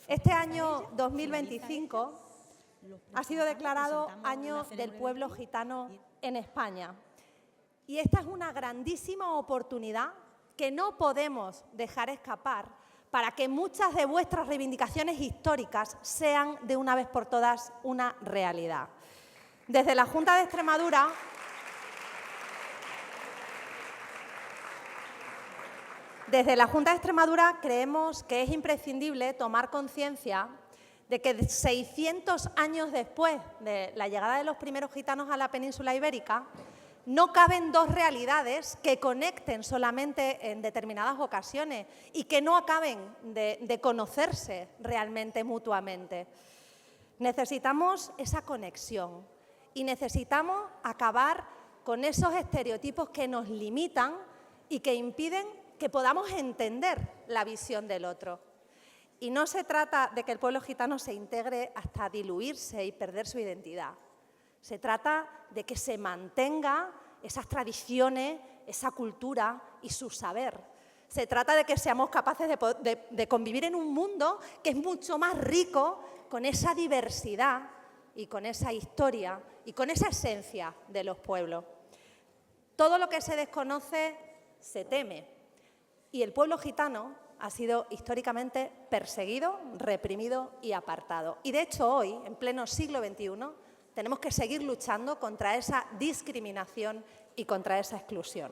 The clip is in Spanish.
Este año 2025 ha sido declarado Año del Pueblo Gitano en España. Y esta es una grandísima oportunidad que no podemos dejar escapar para que muchas de vuestras reivindicaciones históricas sean de una vez por todas una realidad. Desde la Junta de Extremadura creemos que es imprescindible tomar conciencia de que 600 años después de la llegada de los primeros gitanos a la península ibérica, no caben dos realidades que conecten solamente en determinadas ocasiones y que no acaben de conocerse realmente mutuamente. Necesitamos esa conexión y necesitamos acabar con esos estereotipos que nos limitan y que impiden que podamos entender la visión del otro. Y no se trata de que el pueblo gitano se integre hasta diluirse y perder su identidad. Se trata de que se mantenga esas tradiciones, esa cultura y su saber. Se trata de que seamos capaces de convivir en un mundo que es mucho más rico con esa diversidad y con esa historia y con esa esencia de los pueblos. Todo lo que se desconoce se teme y el pueblo gitano ha sido históricamente perseguido, reprimido y apartado. Y de hecho hoy, en pleno siglo XXI, tenemos que seguir luchando contra esa discriminación y contra esa exclusión.